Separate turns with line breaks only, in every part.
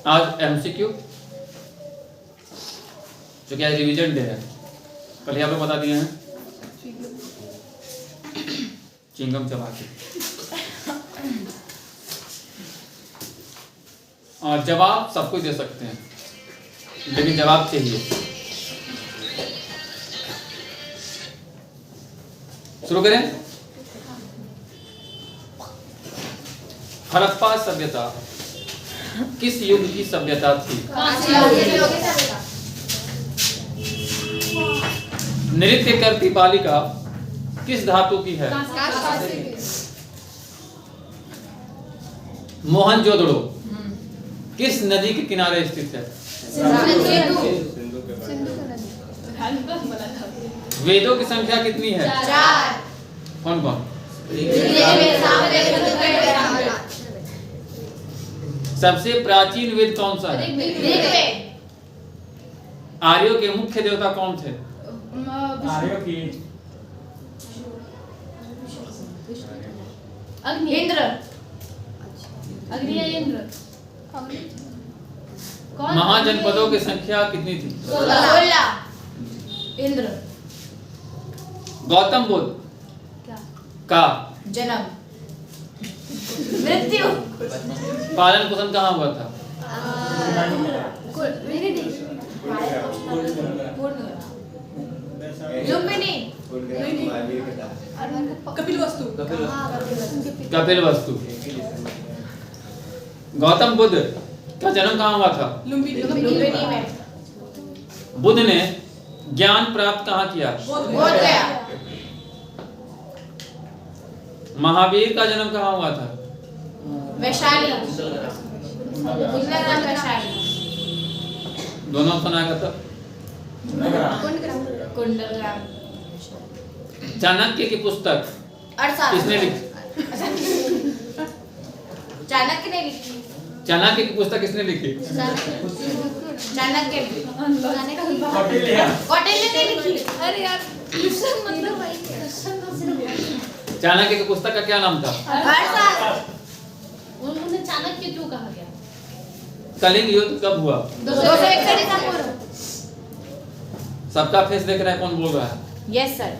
आज एमसीक्यू जो कि आज रिवीजन डे है, कल ही आप लोग बता दिए हैं चिंगम चबा के। और जवाब सब कुछ दे सकते हैं, लेकिन जवाब चाहिए। शुरू करें। हड़प्पा सभ्यता किस युग की सभ्यता थी? नृत्य करती बालिका किस धातु की है? मोहनजोदड़ो किस नदी के किनारे स्थित है? वेदों की संख्या कितनी है? 4। कौन कौन? सबसे प्राचीन वेद कौन सा है? आर्यों के मुख्य देवता कौन थे?
आर्यों की
इंद्र। अग्नि या इंद्र?
महाजनपदों की संख्या कितनी थी?
16। इंद्र।
गौतम बुद्ध का
जन्म, मृत्यु,
पालन पोषण कहाँ हुआ था?
लुम्बिनी,
कपिल वस्तु। गौतम बुद्ध का जन्म कहाँ हुआ था?
लुम्बिनी में।
बुद्ध ने ज्ञान प्राप्त कहाँ किया?
बोधगया।
महावीर का जन्म कहाँ हुआ था?
वैशाली। वैशाली।
दोनों सुनाएगा तो।
कुंडलग्राम।
चाणक्य की पुस्तक किसने लिखी?
चाणक्य ने लिखी।
चाणक्य की पुस्तक किसने लिखी?
चाणक्य कौटिल्य ने लिखी। अरे यार मतलब भाई
चाणक्य की पुस्तक का क्या नाम था?
उन्होंने चाणक्य क्यों कहा गया?
कलिंग युद्ध कब हुआ?
261 ईसा पूर्व।
सबका फेस देख रहा है, कौन बोल रहा है?
Yes sir.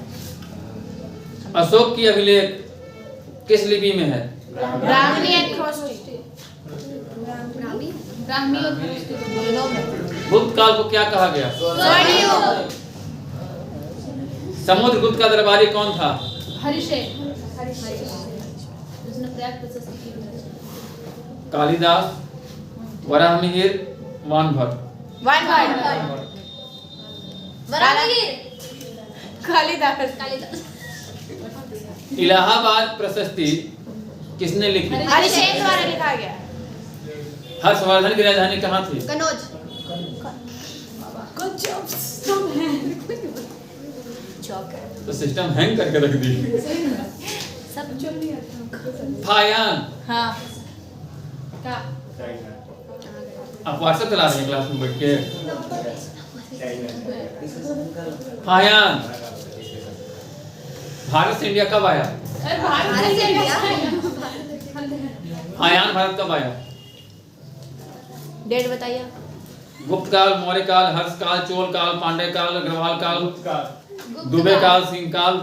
अशोक की अभिलेख किस लिपि में है?
ब्राह्मी एंड ख्रोस्टी। ब्राह्मी और ख्रोस्टी दोनों में।
गुप्त काल को क्या कहा गया?
स्वर्ण युग।
समुद्रगुप्त का दरबारी कौन था?
हरिशेन। उसने प्रयाग प्रशस्ति की।
कालिदास, वराहमिहिर, वानभट्ट।
कालिदास।
इलाहाबाद प्रशस्ति किसने लिखी?
हरिशेन द्वारा लिखा गया।
हर्षवर्धन की राजधानी कहाँ थी?
कनौज।
तो सिस्टम हैंग करके रख दी।
सब जो नहीं आता।
फायान।
हाँ। का
आप व्हाट्सएप चला रहे हैं क्लास में बैठ के? फायान भारत से इंडिया कब आया?
भारत से इंडिया।
फायान भारत कब आया?
डेट बताइए।
गुप्त काल, मौर्य काल, हर्ष काल, चोल काल, पांड्य काल, अग्रवाल काल, दुबे काल, सिंह काल,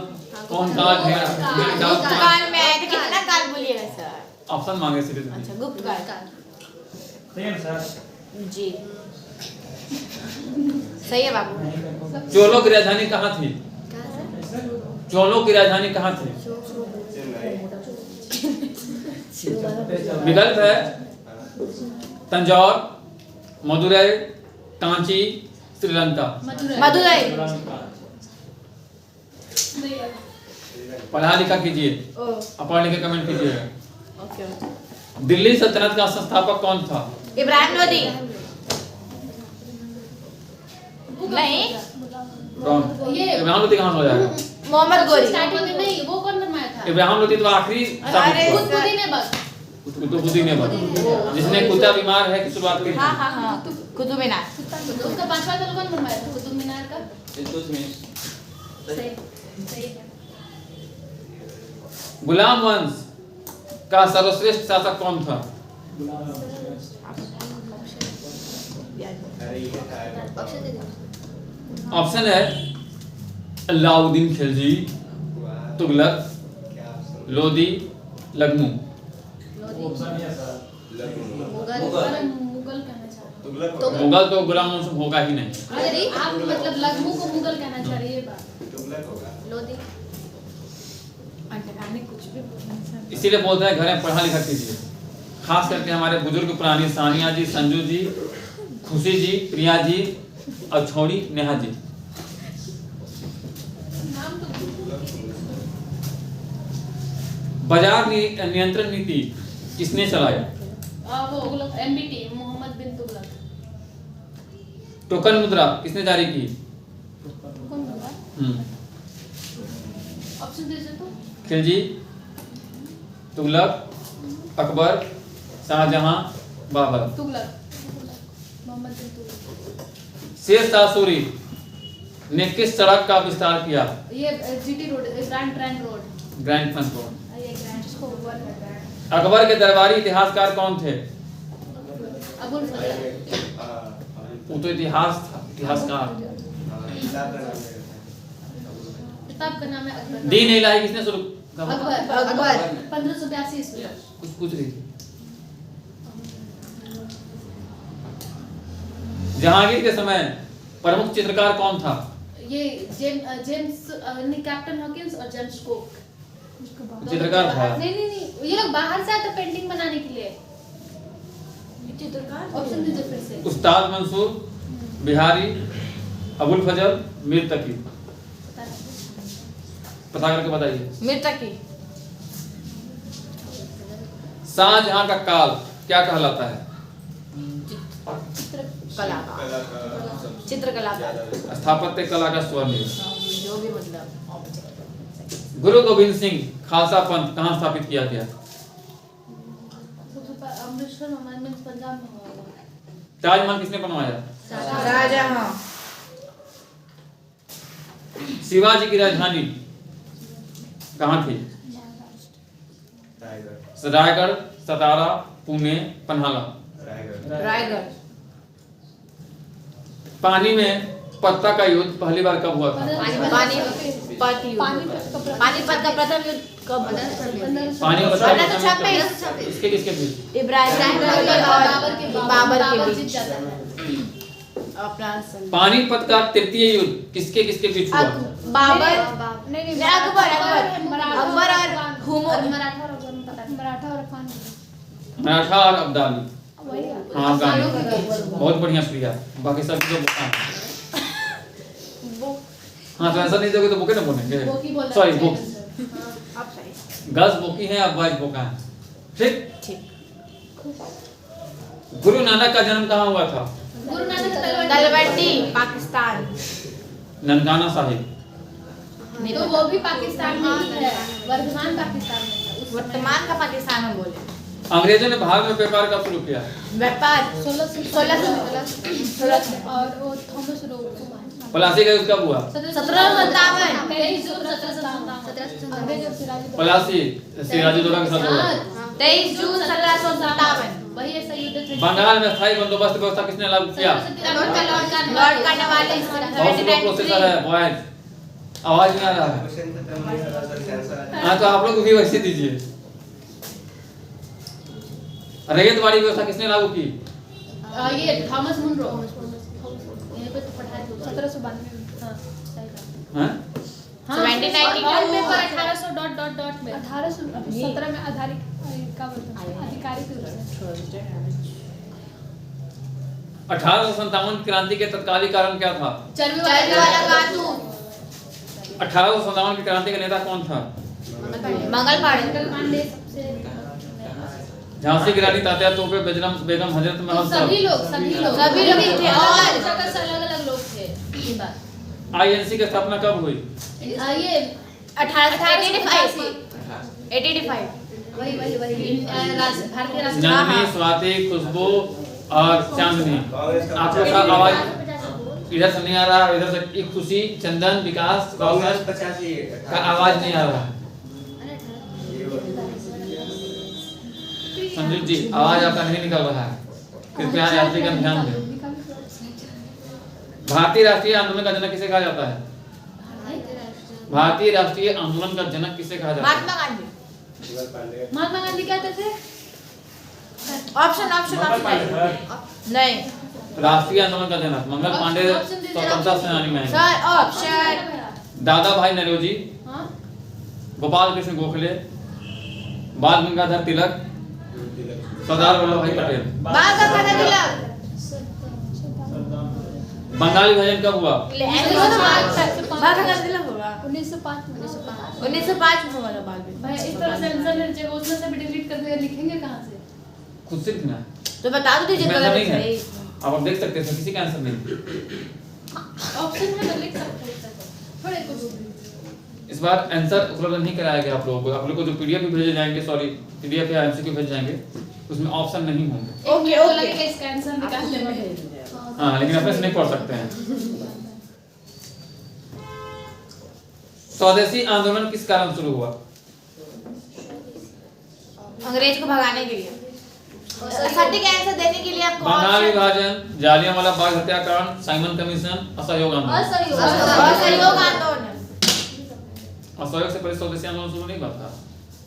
कौन काल?
गुप्त काल में आए थे। कितना काल बोलिएगा सर?
ऑप्शन मांगे सीधे।
अच्छा गुप्त काल।
सही है सर।
जी सही है बाबू।
चोलों की राजधानी कहाँ थी? चोलों की राजधानी कहाँ थी? विकल्प है तंजौर, मदुरै, कांची, श्रीलंका।
मदुरै।
पढ़ा लिखा कीजिए, पढ़ लिखे कमेंट कीजिए। दिल्ली सल्तनत का संस्थापक कौन था?
इब्राहिम लोदी। नहीं
इब्राहिम लोदी कहाँ हो जाएगा?
मोहम्मद गोरी।
नहीं वो कौन बनवाया था?
इब्राहिम लोदी तो आखिरी जिसने कुत्ता बीमार है की शुरुआत की।
हाँ हाँ हाँ कुतुब मीनार।
उसका 5वां तल कौन बनवाया था कुतुब मीनार का?
गुलाम वंश का सर्वश्रेष्ठ शासक कौन था? ऑप्शन है अलाउद्दीन खिलजी, तुगलक, लोदी, लगमू।
ऑप्शन ये सर।
मुगल कहना चाह रहे
मुगल तो गुलाम मुस्तफा होगा ही नहीं।
अरे आप मतलब लगमू को मुगल कहना चाह रहे हैं, ये बात।
लोधी
इसीलिए बोलते हैं घर में पढ़ा लिखा कीजिए। खास करके हमारे बुजुर्ग पुरानी सानिया जी, संजू जी, खुशी जी, प्रिया जी और छोड़ी नेहा जी। बाजार नियंत्रण नीति किसने चलाया?
वो MBT मोहम्मद बिन तुगलक।
टोकन मुद्रा किसने जारी की?
कौन बोला? ऑप्शन दीजिए तो।
खिलजी, तुगलक, अकबर, शाहजहां, बाबर।
तुगलक, मोहम्मद बिन तुगलक।
शेर शाह सूरी ने किस सड़क का विस्तार किया?
ये GT road, grand trunk road.
Grand trunk road.
ये ग्रैंड इसको ऊपर है।
अकबर के दरबारी इतिहासकार कौन थे?
अबुल फजल।
वो तो इतिहास था, इतिहासकार।
किताब का नाम है अकबर।
दीन इलाही किसने शुरू?
अकबर 1582 ईस्वी।
कुछ पूछ रही थी। जहांगीर के समय प्रमुख चित्रकार कौन था?
ये जेम्स नहीं, कैप्टन हॉकिंस और जेम्स कुक।
चित्रकार था।
नहीं, ये लोग बाहर से आए थे पेंटिंग बनाने के लिए।
चित्रकार
ऑप्शन दीजिए फिर से।
उस्ताद मंसूर, बिहारी, अबुल फजल, मीर तकी। पता करके बताइए।
मिर्चा की
शाहजहां का काल क्या कहलाता है?
चित्रकला
स्थापत्य कला का स्वर्ण युग।
जो भी मतलब
गुरु गोविंद सिंह खालसा पंथ कहाँ स्थापित किया गया?
अमृतसर में, पंजाब में हुआ।
ताजमहल किसने बनवाया?
शाहजहां।
शिवाजी की राजधानी कहाँ थी? रायगढ़, सतारा, पुणे, पन्हाला।
रायगढ़।
पानी में पत्ता का युद्ध पहली बार कब हुआ था?
पानीपत का प्रथम युद्ध कब?
पानी इसके किसके बीच?
इब्राहिम बाबर के बीच। अपना
पानीपत का तृतीय युद्ध किसके किसके बीच हुआ?
बाबर
नहीं,
अकबर और हुमायूं।
मराठा और अफगान।
मराठा और अब्दाली।
वही है।
हाँ, अफगानी। बहुत बढ़िया प्रिया। बाकी सब जो हाँ तो ऐसा नहीं दोगे तो बोके ना बोलेंगे।
बोकी बोला।
Sorry, book.
आप सही।
गर्ल्स बोकी है, अब बॉयज बोका है। ठीक।
ठीक।
गुरु नानक का जन्म कहाँ हुआ था?
गुरु नानक
तलवंडी, पाकिस्तान।
ननकाना साहिब।
तो वो भी पाकिस्तान में ही है, वर्तमान पाकिस्तान में है।
वर्तमान का पाकिस्तान हम बोले।
अंग्रेजों ने भारत में व्यापार कब शुरू किया?
व्यापार
1600 और वो थॉमस रोड।
पलासी का युद्ध कब हुआ?
1757।
23 जून 1757।
पलासी सिराजुद्दौला के साथ हुआ।
23 जून 1757।
वही ऐसा युद्ध था।
बंगाल में स्थायी बंदोबस्त व्यवस्था किसने लागू किया?
Lord Cornwallis.
बहुत स्लो प्रोसेसर है बॉयज, आवाज नहीं आ रहा है। हाँ तो आप लोग भी वैसे दीजिए। रैयतवाड़ी व्यवस्था किसने लागू की?
ये थॉमस मुनरो। यहीं पे तो पढ़ा है 1792। हाँ, सही कहा।
हैं?
हाँ,
1792
ऑल पेपर 1800 डॉट में
1817 में आधारित का आधिकारिक रूप से
1857 क्रांति के तत्कालीन कारण क्या था?
चर्बी
वाला कानून।
1857 की क्रांति का नेता कौन था?
मंगल पांडे।
पांडे सबसे।
झांसी की रानी तात्या तोपे, बेगम हजरत महल
सभी लोग
थे और
अलग-अलग लोग थे। ये बात।
आईएनसी की स्थापना कब हुई?
ये
1885।
वही भारतीय राष्ट्र।
नंदिनी, स्वाति, खुशबू और चांदनी। आप लोग का आवाज इधर से नहीं आ रहा, इधर से एक खुशी, चंदन, विकास, कौशल का आवाज नहीं आ रहा। संजीव जी आवाज आपका नहीं निकल रहा है, कृपया यात्रीगण ध्यान दें। भारतीय राष्ट्रीय आंदोलन का जनक किसे कहा जाता है? भारतीय राष्ट्रीय आंदोलन का जनक किसे कहा जाता है?
महात्मा गांधी।
महात्मा गांधी कहते थे।
ऑप्शन नहीं
राष्ट्रीय आंदोलन का जनक मंगल पांडे स्वतंत्रता सेनानी में है।
सर ऑप्शन
दादा भाई नौरोजी,
हाँ?
गोपाल कृष्ण गोखले, बाल गंगाधर तिलक, सरदार वल्लभ भाई पटेल।
बाल गंगाधर तिलक।
बंगाली विभाजन कब हुआ?
बाल गंगाधर तिलक होगा
1905
1905 में हुआ था बाल
भाई इस तरह से आंसर ले जब उसमें से भी डिलीट कर देगा लिखेंगे कहाँ से?
खुद से लिखना है।
तो बता दो दीजिए
इसमें
गलत
नहीं है।
सही।
आप देख सकते हैं किसी का आंसर नहीं।
ऑप्शन में तो लिख सकते हैं थोड़े कुछ।
इस बार आंसर उपलब्ध नहीं कराया गया आप लोगों को। आप लोगों को जो पीडीएफ भी भेजे जाएंगे, सॉरी पीडीएफ या एमसीक्यू भेजे जाएंगे, उसमें ऑप्शन नहीं होंगे।
ओके
ओके
ओके
लगेगा इसका आंसर निकालने में।
हाँ, लेकिन अपने से नहीं पढ़ सकते हैं। स्वदेशी आंदोलन किस कारण शुरू हुआ?
अंग्रेज को भगाने के लिए। सटीक आंसर देने के लिए आपको
बंगाल
ऑप्शन
विभाजन, जालियांवाला बाग हत्याकांड, साइमन कमीशन, असहयोग आंदोलन।
असहयोग आंदोलन।
असहयोग से पहले स्वदेशी आंदोलन शुरू नहीं हुआ था।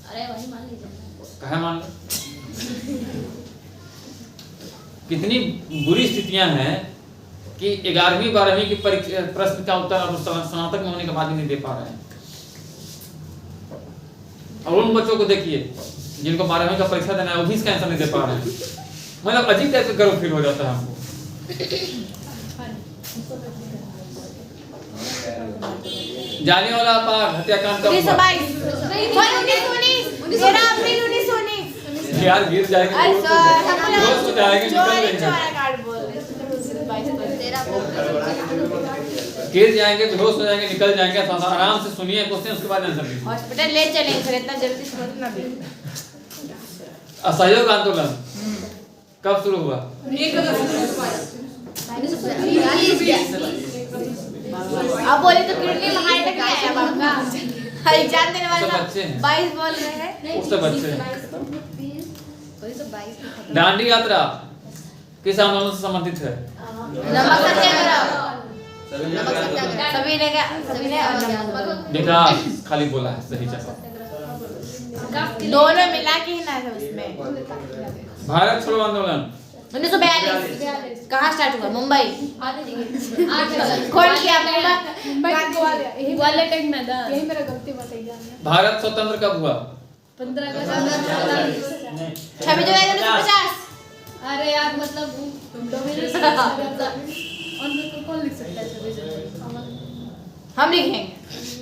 अरे वही मान लीजिए।
कहे मान लो। कितनी बुरी स्थितियां हैं कि 11वीं 12वीं की परीक्षा प्रश्न का उत्तर अब स्नातक में होने के बाद भी नहीं दे पा रहे हैं। और उन बच्चों को देखिए जिनको 12वीं का परीक्षा देना है, वो भी इसका आंसर नहीं दे पा रहे हैं। मतलब अजीब टाइप का गर्व फील हो जाता है हमको। जालियांवाला बाग हत्याकांड कब हुआ?
1922 13 अप्रैल 1919।
यार गिर जाएंगे,
अरे सर
बेहोश हो जाएंगे, निकल
चोरी
जाएंगे।
चोरा कार्ड बोल रहे
गिर जाएंगे, बेहोश हो जाएंगे, निकल जाएंगे। तो आराम से सुनिए क्वेश्चन, उसके बाद आंसर दीजिए।
हॉस्पिटल ले चलेंगे फिर इतना जल्दी समझना भी।
असहयोग आंदोलन कब शुरू हुआ?
अब बोले तो किडनी में हार्ट अटैक आया बाप का। एग्जाम देने वाले
सब बच्चे हैं।
22 बोल रहे हैं।
उससे बच्चे हैं। दांडी यात्रा किस आंदोलन से संबंधित है?
नमक सत्याग्रह। सभी ने
विकास खाली बोला है, सही जवाब।
दोनों मिला के ही ना है उसमें।
भारत छोड़ो आंदोलन
1942 कहाँ स्टार्ट हुआ? मुंबई। कौन किया? मुंबई
ग्वालियर। यही
ग्वालियर टेक मैदान।
यही मेरा गलती बात है एग्जाम में।
भारत स्वतंत्र कब हुआ?
15 अगस्त
26 जुलाई 1950।
अरे यार मतलब कौन लिख सकता है 26 जनवरी?
हम लिखेंगे।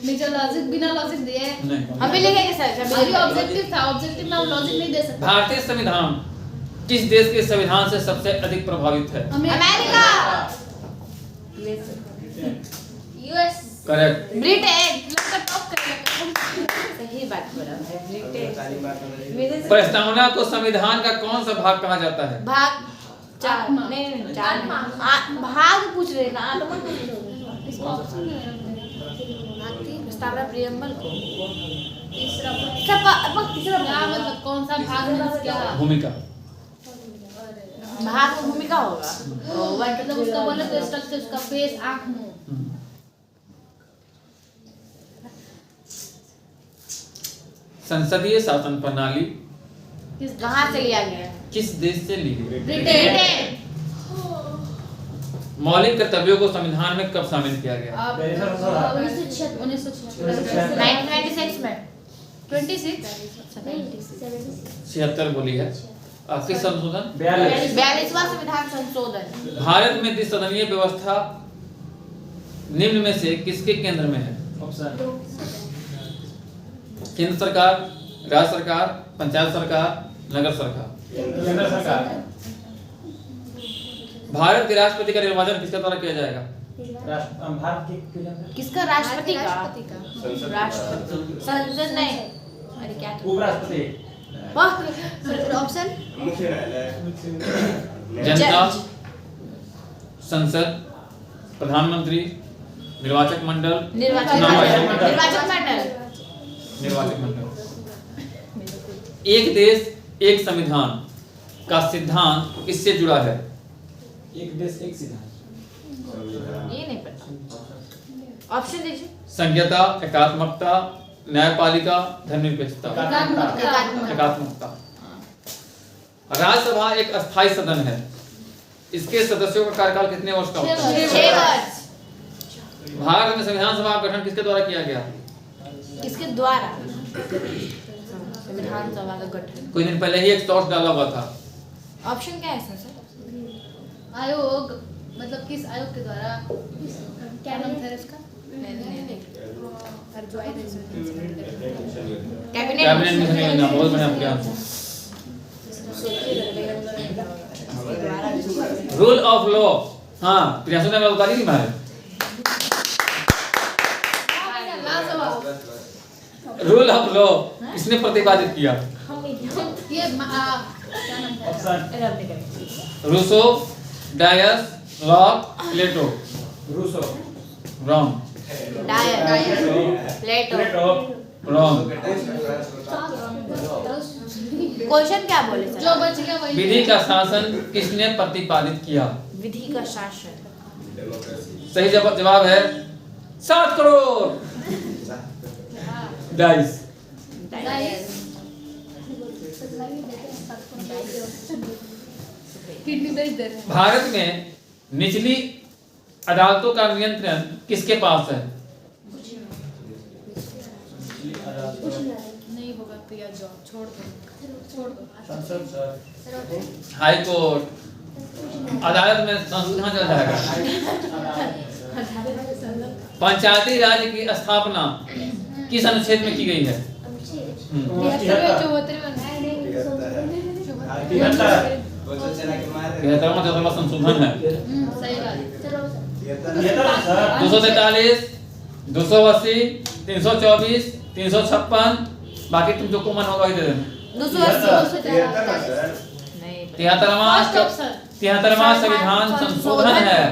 मेजर लॉजिक बिना लॉजिक दिए
नहीं।
हम भी लिखेंगे सर। 26
अभी
जुलाई।
ऑब्जेक्टिव था, ऑब्जेक्टिव में हम लॉजिक नहीं दे सकते।
भारतीय संविधान किस देश के संविधान से सबसे अधिक प्रभावित है?
America.
US.
Correct.
Britain. Top करेगा। सही बात बोला है। ब्रिटेन।
प्रस्तावना को संविधान का कौन सा भाग कहा जाता है?
भाग 4 नहीं 4 भाग पूछ रहे ना आत्मा पूछ रहे। प्रस्तावना प्रियम्बल को
तीसरा
सब तीसरा
क्या मतलब कौन सा भाग में क्या
भूमिका।
भाग में भूमिका होगा।
मतलब उसका बोले तो स्ट्रक्चर, उसका फेस, आंख, मुंह।
संसदीय शासन प्रणाली
कहाँ से लिया गया?
किस देश से ली गई?
ब्रिटेन।
मौलिक कर्तव्यों को संविधान में कब शामिल किया गया?
1996 में
26
76 बोली है। किस संशोधन?
42वां संविधान संशोधन।
भारत में द्विसदनीय व्यवस्था निम्न में से किसके केंद्र में है? केंद्र सरकार, राज्य सरकार, पंचायत सरकार, नगर सरकार।
केंद्र सरकार।
भारत के राष्ट्रपति का निर्वाचन किसके द्वारा किया जाएगा?
भारत के
किसका? राष्ट्रपति का।
संसद।
राष्ट्रपति संसद नहीं। अरे क्या
उपराष्ट्रपति।
ऑप्शन
जनता, संसद, प्रधानमंत्री, निर्वाचक मंडल,
निर्वाचन मंडल।
निर्वाचक मंडल। एक देश एक संविधान का सिद्धांत किससे जुड़ा है?
एक देश एक सिद्धांत।
ये नहीं पता। ऑप्शन दीजिए।
संज्ञता, एकात्मकता, न्यायपालिका, धर्मनिरपेक्षता। एकात्मकता। राज्यसभा एक अस्थायी सदन है। इसके सदस्यों का कार्यकाल कितने वर्ष का होता है?
6 वर्ष।
भारत में संविधान सभा का गठन किसके द्वारा किया गया?
किसके द्वारा? संविधान सभा का गठन
कुछ दिन पहले ही एक टॉस डाला हुआ था।
ऑप्शन क्या है इसमें सर?
आयोग मतलब किस आयोग के द्वारा? क्या नाम था इसका?
कैबिनेट
कैबिनेट मिशन योजना। बहुत बढ़िया आपके आंसर। Rule of law. हाँ, प्रियांशु ने बता दी थी हमारे। रूल ऑफ लॉ किसने प्रतिपादित किया?
ये क्या नाम था?
Option
Rousseau, Dias, Locke, Plato.
Rousseau,
wrong.
Dyer, Plato.
Wrong.
Question क्या बोले
जो
सर?
बच गया वही।
विधि का शासन किसने प्रतिपादित किया?
विधि का शासन।
सही जवाब है 7 करोड़। डाइस।
किडनी बेच दे रहे हैं।
भारत में निचली अदालतों का नियंत्रण किसके पास है?
नहीं होगा तो या जॉब छोड़ दो।
संसद सर,
हाई कोर्ट। अदालत में संशोधन चल जाएगा। पंचायती राज की स्थापना किस अनुच्छेद में की गई है? 73वां संशोधन है।
सही बात।
243, 280, 324, 356। बाकी तुम जो कॉमन होगा वही दे देना। 73वां संविधान संशोधन है।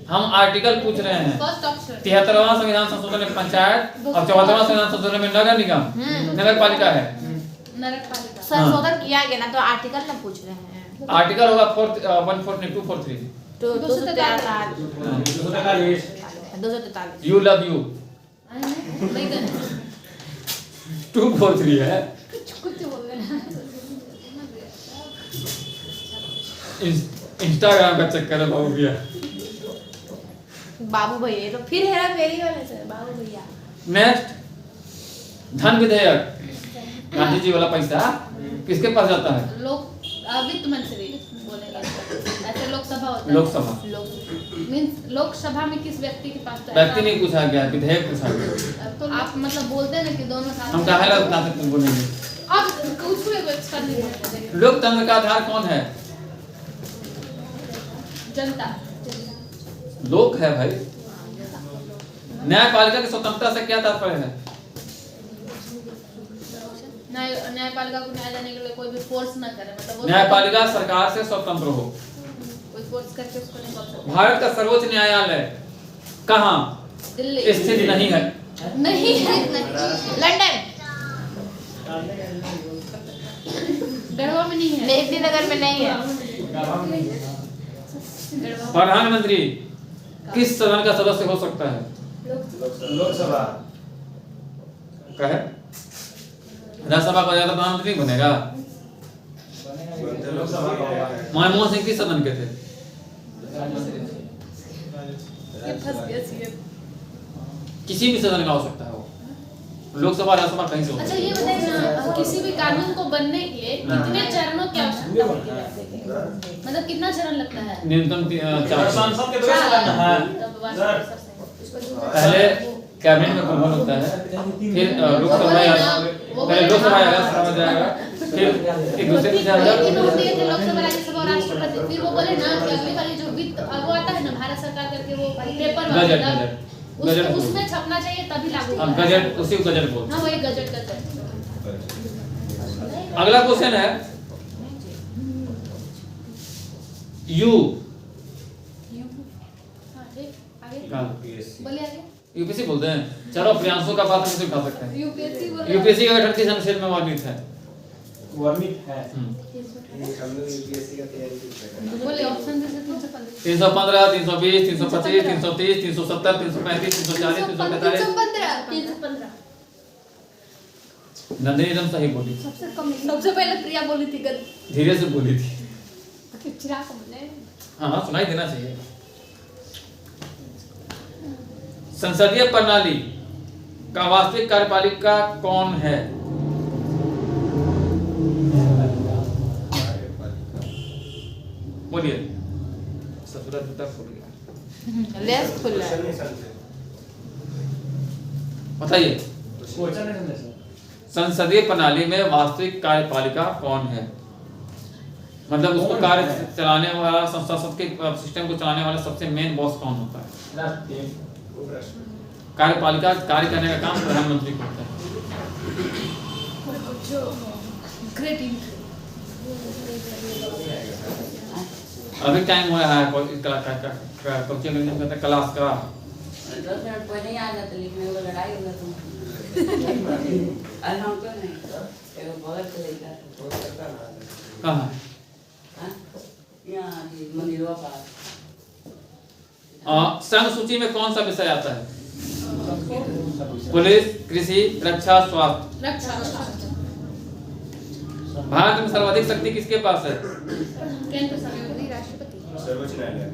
हम आर्टिकल पूछ रहे हैं।
फर्स्ट ऑप्शन
73वां संविधान संशोधन में पंचायत और 74वां संविधान संशोधन में नगर निगम, नगर पालिका है।
नगर पालिका।
संशोधन किया गया ना, तो आर्टिकल ना पूछ रहे हैं।
आर्टिकल होगा 14243।
तो 243।
243,
यू लव यू
नहीं करना।
243 है।
कुछ बोल रहे हैं।
इंस्टाग्राम का चक्कर है बाबू भैया।
बाबू भैया, ये तो फिर हेरा फेरी वाले सर। बाबू भैया।
नेक्स्ट, धन विधेयक। गांधी जी वाला पैसा किसके पास जाता है?
लोक वित्त मंत्री बोलेंगे। ऐसे लोकसभा होता है।
लोकसभा।
मींस लोकसभा में किस व्यक्ति के पास तो
व्यक्ति नहीं पूछा गया, विधेयक पूछा गया।
तो आप मतलब बोलते हैं ना कि दोनों साथ
हम कहा उतना तक तुम बोलेंगे।
आप कुछ भी एक्स्ट्रा नहीं बोलते।
लोकतंत्र का आधार कौन है?
जनता।
लोक है भाई। न्यायपालिका की स्वतंत्रता से क्या तात्पर्य है?
न्यायपालिका को न्याय देने के लिए कोई भी फोर्स ना करे, मतलब वो
न्यायपालिका सरकार से स्वतंत्र हो।
कोई फोर्स करके उसको नहीं कर सकता।
भारत का सर्वोच्च न्यायालय कहाँ
दिल्ली
स्थित नहीं है?
नहीं है।
लंदन।
गढ़वा में नहीं है।
मेहदी नगर में नहीं है।
प्रधानमंत्री किस सदन का सदस्य हो सकता है?
लोकसभा,
कहे राज्यसभा का ज्यादा प्रधानमंत्री बनेगा।
लोकसभा का होगा।
मनमोहन सिंह किस सदन के थे?
ये फंस गया सीएम।
किसी भी सदन का हो सकता है वो। लोकसभा राज्यसभा कहीं से हो
अच्छा
सकता है।
ये बताइए ना, किसी भी कानून को बनने के लिए कितने चरणों की आवश्यकता होती है? मतलब कितना चरण लगता है?
न्यूनतम 4।
संसद के 2 सदन है सर।
पहले कैबिनेट में भंग होता है, फिर लोकसभा पहले लोकसभा राज्यसभा जाएगा, फिर एक दूसरे में जाएगा।
लेकिन होती है लोकसभा राज्यसभा और राष्ट्रपति, फिर वो बोले ना कि अगली वाली जो वित्त वो आता है ना भारत सरकार करके वो पेपर
गजट
गजट उसमें छपना चाहिए तभी लागू
हम
होगा।
गजट उसी को गजट बोलते
हाँ वही गजट
हैं। अगला क्वेश्चन है यू
बोलिए आगे।
यूपीएससी बोलते हैं। चलो प्रियांशु का बात हम उठा सकते हैं।
यूपीएससी
यूपीएससी का गठन किस अनुच्छेद में वर्णित है?
वर्णित है।
बोले ऑप्शन दे से 315
315, 320, 325, 330, 370, 335, 340, 345।
315
नंदिनी एकदम सही बोली।
सबसे कम
सबसे पहले प्रिया बोली थी गद
धीरे से बोली थी।
चिराग को बोले
हाँ सुनाई देना चाहिए। संसदीय प्रणाली का वास्तविक कार्यपालिका कौन है? बोलिए। ससुरा जूता खुल गया।
लेस खुला है।
बताइए।
क्वेश्चन है समझे सर।
संसदीय प्रणाली में वास्तविक कार्यपालिका कौन है? मतलब उसको कार्य चलाने वाला, संसद के सिस्टम को चलाने वाला सबसे मेन बॉस कौन होता है?
राष्ट्रपति।
कार्यपालिका कार्य करने का काम प्रधानमंत्री को होता है।
ग्रेट
अभी टाइम हो रहा है क्लास का।
10 मिनट पहले ही आ जाते, लेकिन वो लड़ाई होगा तुम हम तो नहीं एगो बगल के लड़का
कहाँ?
हां यहाँ मंदिरवा पास
श्रम सूची में कौन सा विषय आता है? पुलिस, कृषि, रक्षा, स्वास्थ्य।
रक्षा
भारत में सर्वाधिक शक्ति किसके पास है?
केंद्र सरकार राष्ट्रपति
सर्वोच्च न्यायालय।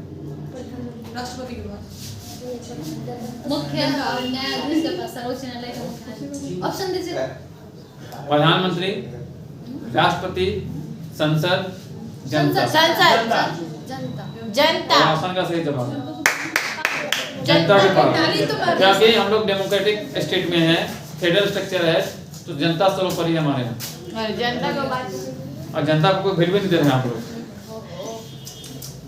राष्ट्रपति के पास मुख्य न्यायाधीश के पास सर्वोच्च न्यायालय का मुख्य ऑप्शन दीजिए।
प्रधानमंत्री, राष्ट्रपति, संसद, जनता।
संसद जनता
आसान का सही जवाब है। जनता के पास, क्योंकि हम लोग डेमोक्रेटिक स्टेट में है, फेडरल स्ट्रक्चर है, तो जनता सर्वोपरि है हमारे यहाँ।
और जनता को बात
और जनता को कोई वैल्यू नहीं दे रहे हैं आप लोग।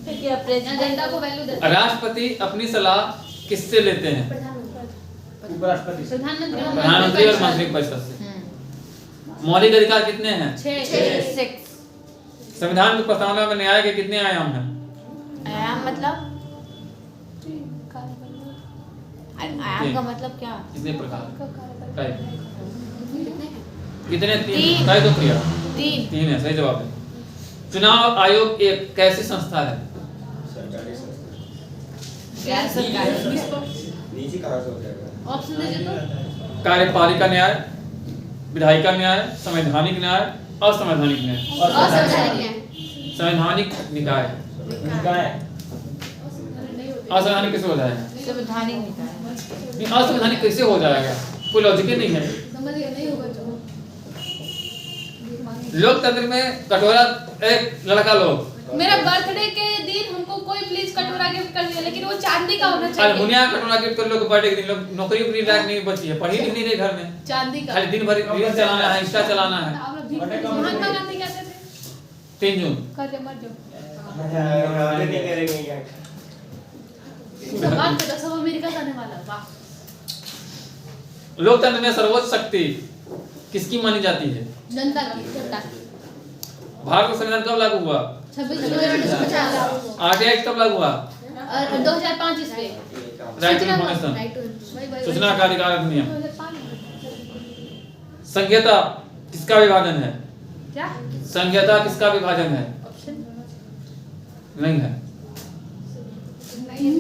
जनता को वैल्यू देते हैं।
राष्ट्रपति अपनी सलाह किससे लेते हैं?
उपराष्ट्रपति से।
प्रधानमंत्री और मंत्रिपरिषद से। मौलिक अधिकार कितने हैं?
6
संविधान की प्रस्तावना में न्याय के कितने आयाम हैं?
आयाम मतलब आयाम का मतलब क्या?
कितने प्रकार? टाइप कितने?
तीन।
कई तो किया
3
है, सही जवाब है। चुनाव आयोग एक कैसी संस्था है?
सरकारी संस्था।
गैर सरकारी
निजी कहाँ से हो जाएगा?
ऑप्शन दीजिए तो
कार्यपालिका न्याय, विधायिका न्याय, संवैधानिक न्याय, असंवैधानिक न्याय। संवैधानिक निकाय।
निकाय।
असंवैधानिक कैसे हो जाएगा?
संवैधानिक निकाय।
असंवैधानिक कैसे हो जाएगा? कोई लॉजिक ही नहीं है।
समझ गए नहीं होगा तो
लोकतंत्र में कटोरा एक लड़का लोग
मेरा बर्थडे के दिन हमको कोई प्लीज कटोरा गिफ्ट कर दिया, लेकिन वो चांदी का होना चाहिए।
अलमुनिया कटोरा गिफ्ट कर लोग बर्थडे के दिन। लोग नौकरी उकरी लायक नहीं बची है, पढ़ी लिखी नहीं घर में,
चांदी का
खाली दिन भर रील चलाना है, इंस्टा चलाना है।
महात्मा गांधी कहते थे
3 जून
कर मर जाओ
नहीं करेंगे क्या?
सब बात पे सब अमेरिका जाने वाला है। वाह
लोकतंत्र में सर्वोच्च शक्ति किसकी मानी जाती है?
जनता की जनता की
भारत का संविधान कब लागू हुआ?
26 जनवरी 1950
आरटीआई कब लागू हुआ?
2005 ईस्वी
राइट टू इन्फॉर्मेशन, सूचना का अधिकार अधिनियम। संघीयता किसका विभाजन है?
क्या
संघीयता किसका विभाजन है?
ऑप्शन
नहीं है।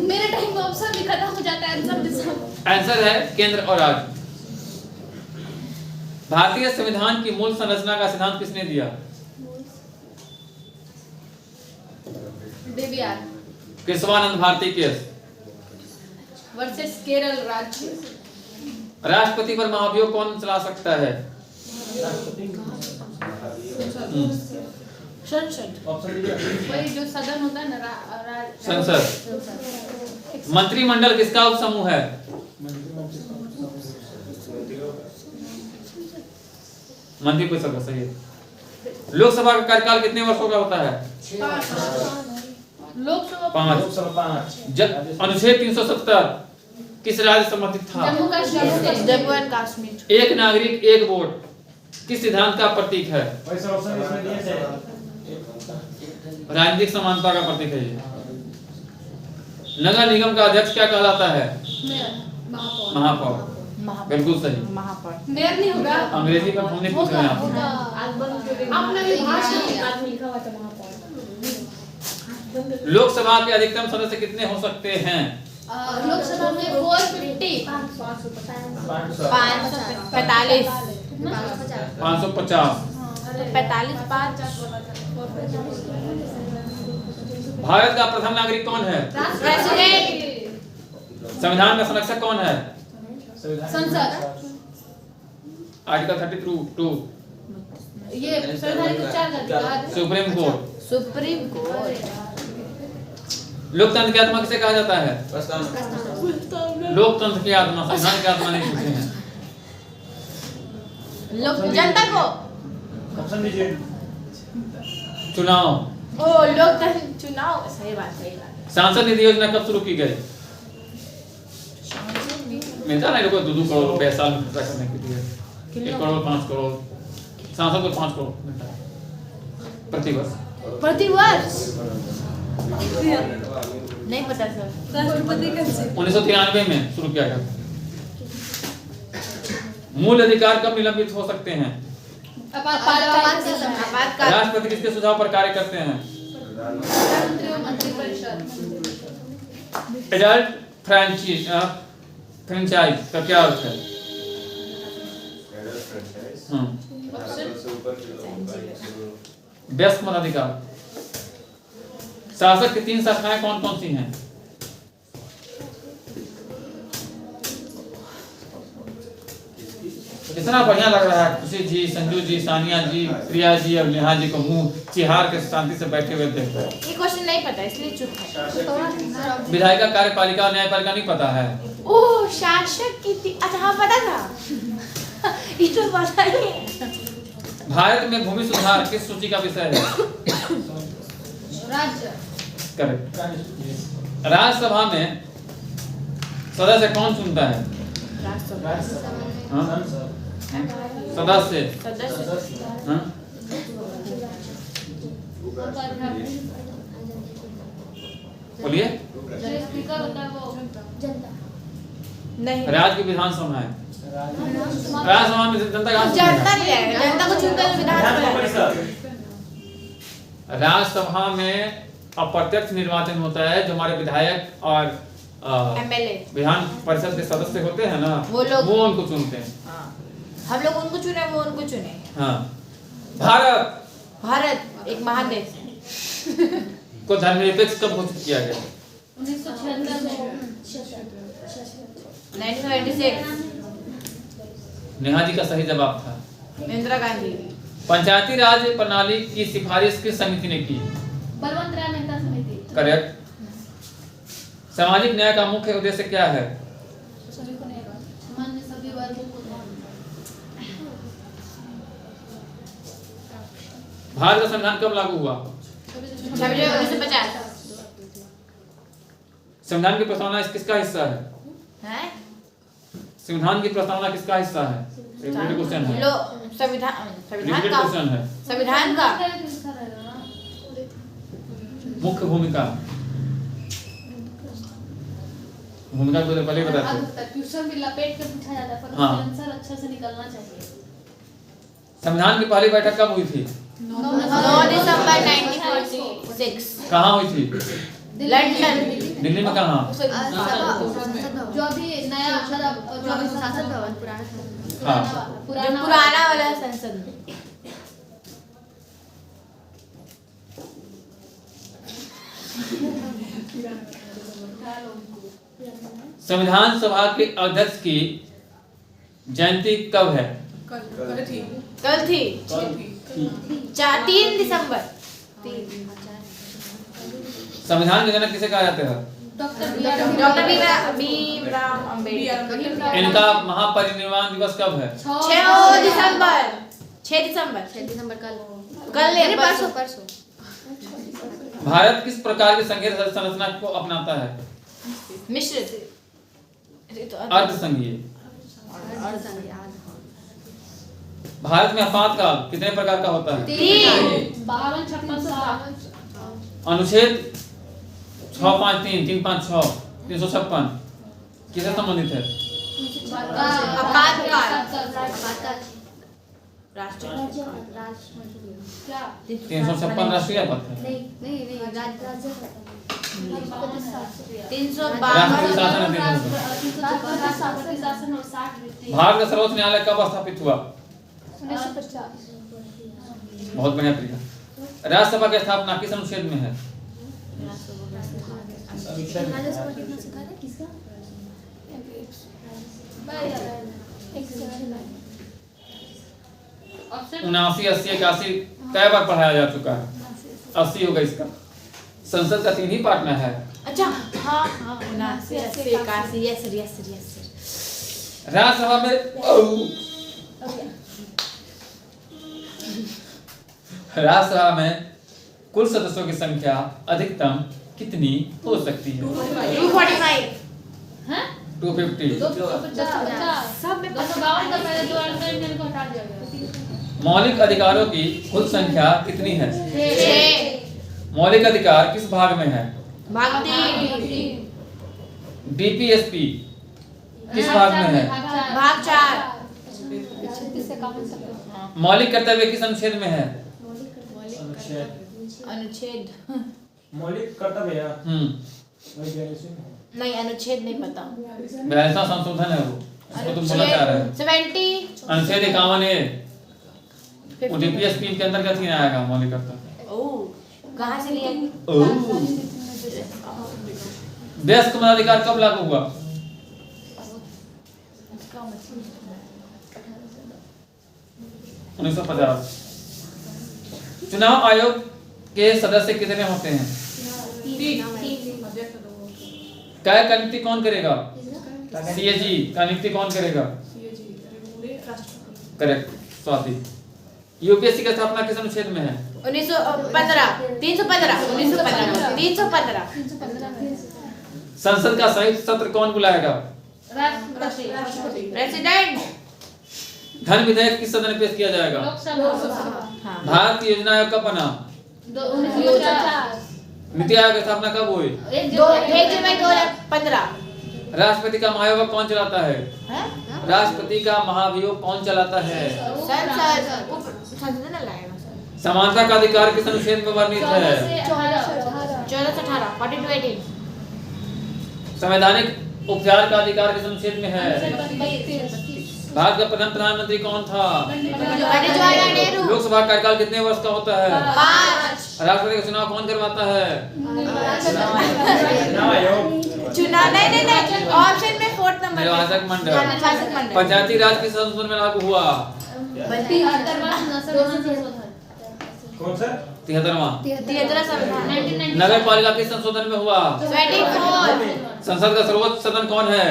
मेरे टाइम में ऑप्शन भी खत्म हो जाता है, आंसर
आंसर है केंद्र और राज्य। भारतीय संविधान की मूल संरचना का सिद्धांत किसने दिया?
DBR
Kesavananda Bharati case.
Versus Kerala राज्य।
राष्ट्रपति पर महाभियोग कौन चला सकता है?
संसद
ऑप्शन दीजिए।
वही जो सदन होता है ना
संसद। मंत्रिमंडल किसका उपसमूह है? मंत्रिपरिषद का, सही है। लोकसभा का कार्यकाल कितने वर्षों का होता है?
लोकसभा
5।
लोकसभा 5।
अनुच्छेद 370 किस राज्य संबंधित था?
जम्मू कश्मीर
जम्मू एंड कश्मीर।
एक नागरिक एक वोट किस सिद्धांत का प्रतीक है?
वैसे ऑप्शन इसमें दिए थे।
राजनीतिक समानता का प्रतीक है ये। नगर निगम का अध्यक्ष क्या कहलाता है?
महापौर।
महापौर। बिल्कुल सही।
महापौर।
मेयर नहीं होगा।
अंग्रेजी में हमने पूछ रहे हैं आपसे।
आपने भी भाषण लिखा हुआ था महापौर।
लोकसभा के अधिकतम सदस्य कितने हो सकते हैं?
लोकसभा में 450
545
550।
45 5
भारत का प्रथम नागरिक कौन है?
प्रेसिडेंट।
संविधान का संरक्षक कौन है?
संसद।
आर्टिकल 32
ये संवैधानिक उच्चारण अधिकार।
Supreme court.
Supreme court.
लोकतंत्र की आत्मा किसे कहा जाता है? लोकतंत्र की आत्मा, संविधान की आत्मा नहीं पूछे हैं।
लोक जनता को
ऑप्शन दीजिए।
चुनाव।
ओ लोकतंत्र चुनाव। सही बात।
सांसद निधि योजना कब शुरू की गई? मिलता नहीं लोगों को 2-2 करोड़ रुपए साल में खर्चा करने के लिए। 1 करोड़ 5 करोड़ सांसद को 5 करोड़ मिलता है
प्रतिवर्ष। नहीं पता सर।
राष्ट्रपति का
1993 में शुरू किया गया। मूल अधिकार कब निलंबित हो सकते हैं?
आपातकाल।
राष्ट्रपति किसके सुझाव पर कार्य करते हैं?
मंत्रिपरिषद।
एडल्ट फ्रेंचाइज का क्या अर्थ है? व्यस्क मताधिकार। शासक की 3 शाखाएं कौन कौन सी हैं? कितना बढ़िया लग रहा है। खुशी जी, संजू जी, सानिया जी, प्रिया जी और नेहा जी को मुंह चिहार के शांति से बैठे हुए देखते हैं।
ये क्वेश्चन नहीं पता इसलिए चुप है।
विधायिका, कार्यपालिका और न्यायपालिका नहीं पता है।
ओह शासक की अच्छा हाँ पता था। ये तो पता ही है।
भारत में भूमि सुधार किस सूची का विषय है?
राज्य।
करेक्ट। राज्यसभा में सदस्य कौन चुनता है? हाँ? सदस्य। हाँ? बोलिए।
स्पीकर होता है वो
नहीं
राज्य की विधानसभा है। राज्यसभा में जनता का
जनता नहीं है। जनता को चुनकर विधानसभा।
राज्यसभा में अप्रत्यक्ष निर्वाचन होता है। जो हमारे विधायक और
एमएलए
विधान परिषद के सदस्य होते हैं ना,
वो लोग
वो उनको चुनते हैं।
हम लोग उनको चुने वो उनको चुने।
हाँ। भारत
एक महादेश
को धर्मनिरपेक्ष कब घोषित किया गया?
1996।
नेहा जी का सही जवाब था
इंदिरा गांधी।
पंचायती राज प्रणाली की सिफारिश किस समिति ने की?
बलवंत राय मेहता समिति।
करेक्ट। सामाजिक न्याय का मुख्य उद्देश्य क्या है?
सभी को न्याय, सामान्य सभी वर्गों को न्याय।
भारत का संविधान कब लागू हुआ?
1950।
संविधान की प्रस्तावना किसका हिस्सा है? संविधान की प्रस्तावना किसका हिस्सा है? रिपीटेड क्वेश्चन है।
संविधान
रिपीटेड
का
क्वेश्चन है।
संविधान का
मुख्य भूमिका को तो पहले बता दो।
ट्यूशन में लपेट के पूछा जाता है, पर
हाँ।
आंसर अच्छे से निकलना चाहिए।
संविधान की पहली बैठक कब हुई थी?
9 दिसंबर 1946।
कहाँ हुई थी?
लंदन।
दिल्ली में कहाँ?
जो अभी नया जो अभी संसद भवन
हाँ।
पुराना वाला संसद में।
संविधान सभा के अध्यक्ष की जयंती कब है?
कल थी।
कल थी 3 दिसंबर।
संविधान के जनक किसे कहा जाता है?
डॉक्टर भीमराव अंबेडकर।
इनका महापरिनिर्वाण दिवस कब है?
6 दिसंबर। 6 दिसंबर कल नहीं परसों।
भारत किस प्रकार की संघीय संरचना को अपनाता है?
मिश्रित।
अर्धसंघीय। भारत में आपातकाल कितने प्रकार का होता है?
52, 56, 57।
अनुच्छेद 653, 356, 356 किससे संबंधित है?
आपातकाल राष्ट्रीय
क्या
356 राष्ट्रीय आपातकाल।
नहीं राज्य
राष्ट्रपति शासन है
352 शासन और 60 वित्तीय।
भारत का सर्वोच्च न्यायालय कब स्थापित हुआ?
1950।
बहुत बढ़िया प्रिया। राज्यसभा की स्थापना किस अनुच्छेद में है?
ऑप्शन
79, 80, 81 कई बार पढ़ाया जा चुका है। 80 होगा इसका। संसद का 3 ही पार्ट में है।
अच्छा हाँ 79 80 81 यस यस यस।
राज्यसभा में राज्यसभा में कुल सदस्यों की संख्या अधिकतम कितनी हो सकती है?
245
हैं
250।
250
सब में
252 का पहले 2 अंक को हटा दिया गया।
मौलिक अधिकारों की कुल संख्या कितनी है?
6
मौलिक अधिकार किस भाग में है?
भाग 3
डीपीएसपी किस भाग में है?
भाग 4
36 से काफी सकते।
मौलिक कर्तव्य किस अनुच्छेद में है?
अनुच्छेद
मौलिक कर्तव्य है।
नहीं अनुच्छेद नहीं पता।
42वां संशोधन है वो। इसको तुम बोलना चाह रहे हो।
70
अनुच्छेद 51 है। वो डीपीएसपी के अंतर्गत ही आएगा मौलिक कर्तव्य।
ओह कहाँ से लिया?
देश का मताधिकार कब लागू हुआ? 1950। चुनाव आयोग के सदस्य कितने होते हैं? क्या का नियुक्ति कौन करेगा? सीएजी का नियुक्ति कौन करेगा? करेक्ट स्वाति। यूपीएससी की स्थापना किस अनुच्छेद में है?
1915 315
संसद का संयुक्त सत्र कौन बुलाएगा?
राष्ट्रपति
प्रेसिडेंट।
धन विधेयक किस सदन में पेश किया जाएगा?
लोकसभा
भारत की योजना आयोग कब बना?
1950
नीति आयोग की स्थापना कब हुई?
1 जुलाई 2015
राष्ट्रपति का महाभियोग कौन चलाता है? राष्ट्रपति का महाभियोग कौन चलाता है?
संसद लाएगा
समानता का अधिकार किस अनुच्छेद में वर्णित है?
14 से 18 42 18
संवैधानिक उपचार का अधिकार किस अनुच्छेद में है? भारत का प्रथम प्रधानमंत्री कौन था?
पंडित जवाहरलाल नेहरू।
लोकसभा कार्यकाल कितने वर्ष का होता है?
5
राष्ट्रपति का चुनाव कौन करवाता है?
चुनाव आयोग।
चुनाव नहीं ऑप्शन में 4th नंबर
निर्वाचक मंडल।
निर्वाचक मंडल।
पंचायती राज किस संशोधन में लागू हुआ?
73वां संशोधन
कौन सा?
73वां।
73 संविधान।
नगर पालिका किस संशोधन में हुआ?
24
संसद का सर्वोच्च सदन कौन है?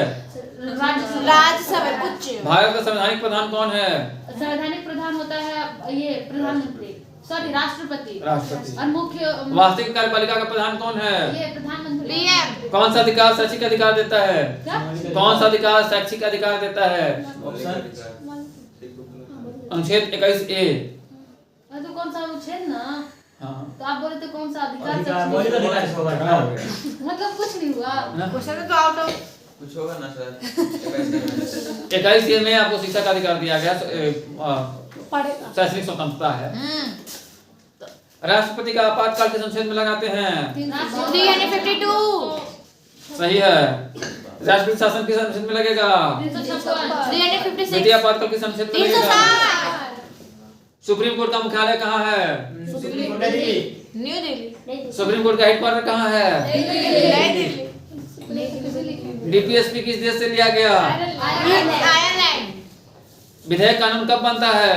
राज्यसभा उच्च।
भारत का संवैधानिक प्रधान कौन है?
संवैधानिक प्रधान होता है ये प्रधानमंत्री सॉरी राष्ट्रपति
राष्ट्रपति।
और मुख्य
वास्तविक कार्यपालिका का प्रधान कौन है?
ये प्रधानमंत्री
पीएम।
कौन सा अधिकार शैक्षिक अधिकार देता है?
क्या
कौन सा अधिकार शैक्षिक अधिकार देता है? अनुच्छेद 21A।
तो कौन सा अनुच्छेद ना
हाँ
तो आप बोले तो कौन सा अधिकार
अधिकार मौलिक अधिकार से होगा ना।
मतलब कुछ नहीं हुआ
क्वेश्चन तो आउट ऑफ
कुछ होगा ना सर?
21A में आपको शिक्षा का अधिकार दिया गया।
पढ़ेगा।
शैक्षणिक स्वतंत्रता है। राष्ट्रपति का आपातकाल किस अनुच्छेद में लगाते हैं?
352
सही है। राष्ट्रपति शासन किस अनुच्छेद में लगेगा?
356
द्वितीय आपातकाल किस अनुच्छेद में लगेगा?
360
सुप्रीम कोर्ट का मुख्यालय कहाँ है?
Supreme court Delhi.
New Delhi.
Supreme court का हेडक्वार्टर कहाँ है?
नई दिल्ली।
डीपीएसपी किस देश से लिया गया?
आयरलैंड।
विधेयक कानून कब बनता है?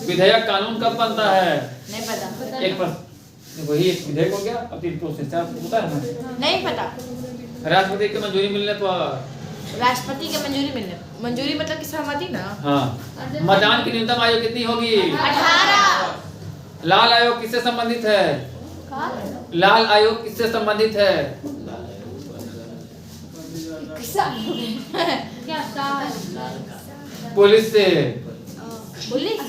विधेयक कानून कब बनता है?
नहीं पता।
एक प्रश्न वही एक विधेयक हो गया। अब 3 प्रोसेस आपको पता है ना?
नहीं पता।
राष्ट्रपति की मंजूरी मिलने पर
राष्ट्रपति की मंजूरी मतलब कि सहमति ना।
हाँ मतदान की न्यूनतम आयु कितनी होगी?
18
लाल आयोग किससे संबंधित है? लाल आयोग किससे संबंधित है?
क्या
पुलिस से।
पुलिस।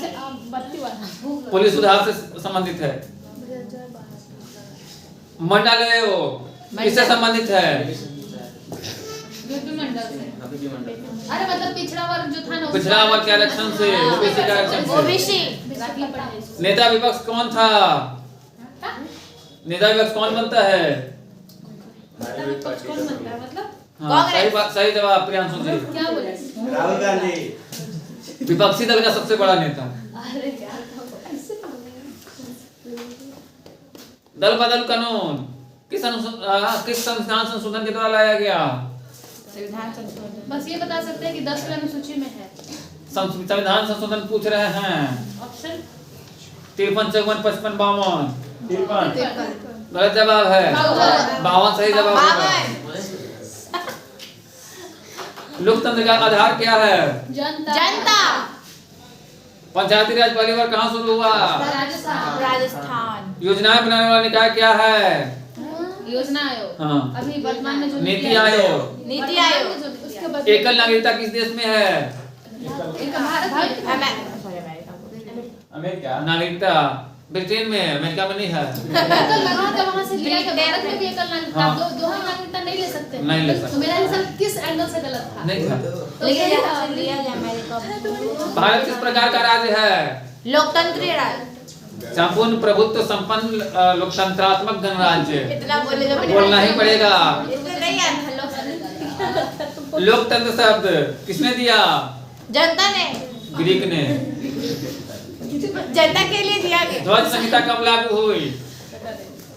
पुलिस सुधार से संबंधित है। मंडल किससे संबंधित है?
यूपी मंडल से अरे मतलब पिछड़ा वर्ग जो था ना
पिछड़ा वर्ग के आरक्षण से, ओबीसी के आरक्षण से।
ओबीसी
नेता विपक्ष कौन था? नेता विपक्ष कौन बनता है?
कौन बनता है मतलब
हाँ, सही बात, सही जवाब प्रियांशु जी।
क्या बोले?
राहुल गांधी
विपक्षी दल का सबसे बड़ा नेता।
अरे यार
दल बदल कानून किस संविधान संशोधन के द्वारा लाया गया?
बस ये बता सकते हैं कि 10वीं अनुसूची में है।
संविधान संशोधन पूछ रहे हैं।
ऑप्शन
53, 54, 55, 52।
53
गलत जवाब है। 52 सही जवाब होगा। लोकतंत्र का आधार क्या है?
जनता।
पंचायती राज पहली बार कहाँ शुरू हुआ?
राजस्थान।
योजनाएं बनाने वाला निकाय क्या है?
योजना आयोग।
हाँ।
अभी वर्तमान में जो
नीति आयोग।
नीति आयोग।
उसके बदले
एकल नागरिकता किस देश में है?
एक भारत
अमेरिका
नागरिकता ब्रिटेन में है, अमेरिका में नहीं है।
एकल लगा था वहाँ से लिया गया। भारत में भी एकल नागरिकता
हाँ।
दोहरी नागरिकता नहीं ले सकते।
नहीं ले सकते।
तो मेरा आंसर किस एंगल से गलत था?
नहीं था।
लेकिन लिया गया अमेरिका।
भारत किस प्रकार का राज्य है?
लोकतंत्रीय राज्य।
संपूर्ण प्रभुत्व संपन्न लोकतंत्रात्मक गणराज्य।
इतना बोले जो
बोलना ही पड़ेगा।
इसमें नहीं आता लोकतंत्र।
लोकतंत्र शब्द किसने दिया?
जनता ने।
ग्रीक ने।
जनता के लिए दिया गया।
ध्वज संहिता कब लागू हुई?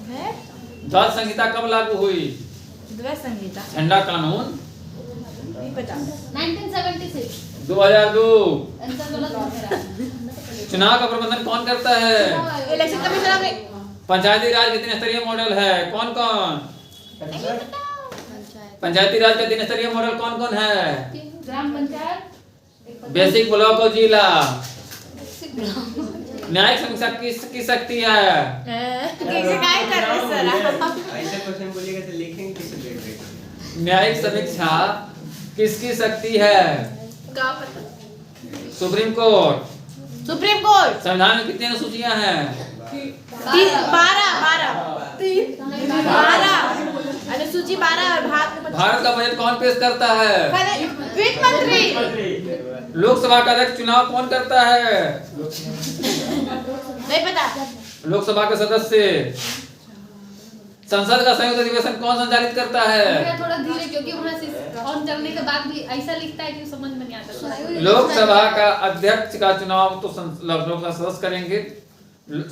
है?
ध्वज संहिता कब लागू हुई?
ध्वज संहिता
झंडा कानून
नहीं पता।
1976
2002।
आंसर गलत हो गया।
चुनाव का प्रबंधन कौन करता है?
इलेक्शन कमीशन आपने
पंचायती राज का 3 स्तरीय मॉडल है, कौन कौन? पंचायती राज का 3 स्तरीय मॉडल कौन कौन है?
ग्राम पंचायत,
बेसिक ब्लॉक और जिला। न्यायिक समीक्षा किसकी शक्ति है?
किसी का ही कर रहे सर आप।
ऐसे क्वेश्चन बोलिएगा तो लिखेंगे किसे देख
न्यायिक समीक्षा किसकी शक्ति है?
का पता।
Supreme court.
Supreme court.
संविधान में कितनी अनुसूचियां हैं?
12 अनुसूची 12 और
भारत का बजट कौन पेश करता है?
वित्त मंत्री।
लोकसभा का अध्यक्ष चुनाव कौन करता है?
नहीं पता।
लोकसभा के सदस्य। संसद का संयुक्त अधिवेशन कौन संचालित करता है?
थोड़ा धीरे क्योंकि वहाँ से ऑन करने के बाद भी ऐसा लिखता है कि समझ में नहीं आता।
लोकसभा का अध्यक्ष का चुनाव तो लोकसभा सदस्य करेंगे।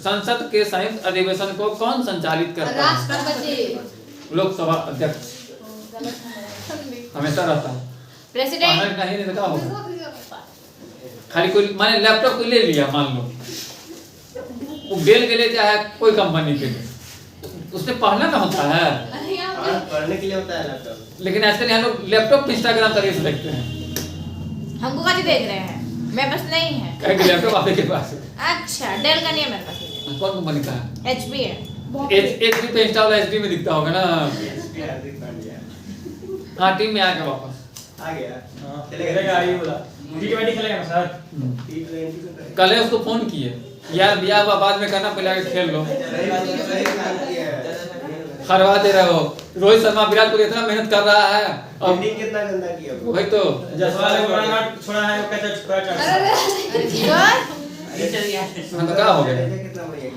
संसद के संयुक्त अधिवेशन को कौन संचालित करता है?
राष्ट्रपति।
लोकसभा अध्यक्ष हमेशा रहता है।
प्रेसिडेंट।
नहीं देखा होगा। खाली कोई मैंने लैपटॉप को ले लिया मान लो, वो डेल के लिए चाहे कोई कंपनी के लिए, उसमें पढ़ना ना होता है।
पढ़ने के लिए होता है लैपटॉप।
लेकिन आजकल यहाँ लोग लैपटॉप पे इंस्टाग्राम तरीके से देखते हैं।
हमको कैसे देख रहे हैं? मेरे पास नहीं है।
कहे कि लैपटॉप आपके पास है।
अच्छा डेल का नहीं है मेरे पास।
कौन कंपनी का है?
HP है।
HP पे इंस्टा वाला HD में दिखता होगा ना।
हार्दिक पांड्या
हाँ टीम में आ गया वापस।
आ गया।
खेलेगा ये बोला T20 खेलेगा ना सर।
T20
कल उसको फोन किए यार बिया हुआ बाद में करना, पहले आके खेल लो।
सही काम किया है।
हरवा दे रहे हो। रोहित शर्मा विराट कोहली इतना मेहनत कर रहा है और
फील्डिंग कितना गंदा किया वो।
वही तो
जसवाल को रन आउट छोड़ा है, कैच छक्का चढ़ा।
हाँ तो क्या हो गया?
कितना बढ़िया।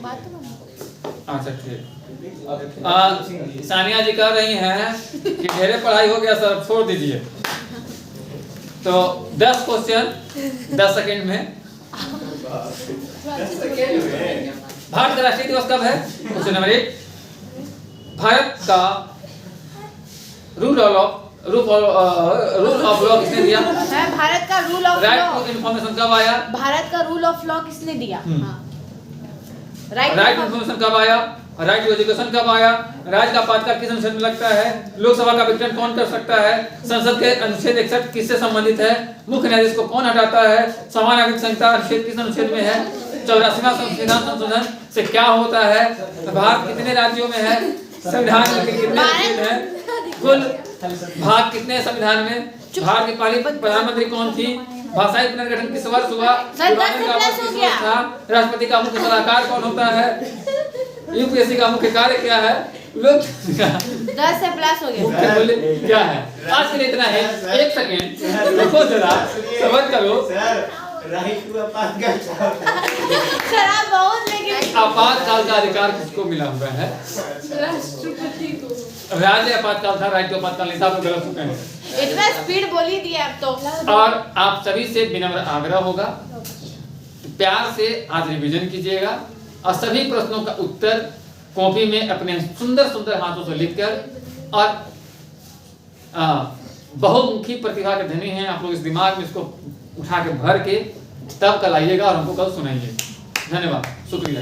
अच्छा ठीक। सानिया जी कह रही हैं कि ढेरे पढ़ाई हो गया सर, अब छोड़ दीजिए। तो 10 क्वेश्चन 10 सेकंड में। भारत का राष्ट्रीय दिवस कब है? Question number 1। भारत का रूल ऑफ लॉ किसने दिया?
भारत का rule of
right
law.
To information कब आया?
भारत का रूल ऑफ लॉ किसने दिया?
राइट टू इन्फॉर्मेशन कब आया? राइट टू एजुकेशन कब आया? राज्य का पातकाल किस अनुच्छेद में लगता है? लोकसभा का विघटन कौन कर सकता है? संसद के अनुच्छेद 61 किससे संबंधित है? मुख्य न्यायाधीश को कौन हटाता है? समान नागरिक संहिता अनुच्छेद किस अनुच्छेद में है? 84वां संविधान संशोधन से क्या होता है? भारत कितने राज्यों में है? संविधान में कितने अनुच्छेद हैं? कुल भाग कितने संविधान में? भारत की पहली प्रधानमंत्री कौन थी? भाषाई पुनर्गठन किस वर्ष हुआ? पुराने का वर्ष किस वर्ष था? राष्ट्रपति का मुख्य सलाहकार कौन होता है? यूपीएससी का मुख्य कार्य क्या है? लोग
10 से प्लस हो गया।
मुख्य मूल्य क्या है? आज के लिए इतना है। एक सेकेंड रुको जरा, सबर करो।
सर राइट टू आपातकाल
सर आप बहुत लेकिन
आपातकाल का अधिकार किसको मिला हुआ है?
राष्ट्रपति को।
राज्य आपातकाल था, राइट टू आपातकाल नहीं था, आप गलत चुके हैं।
इतना स्पीड बोल ही दिया अब तो।
और आप सभी से विनम्र आग्रह होगा, प्यार से आज रिवीजन कीजिएगा और सभी प्रश्नों का उत्तर कॉपी में अपने सुंदर सुंदर हाथों से लिखकर और बहुमुखी प्रतिभा के धनी हैं आप लोग, इस दिमाग में इसको उठा के भर के तब कल आइएगा और हमको कल सुनाइए। धन्यवाद, शुक्रिया।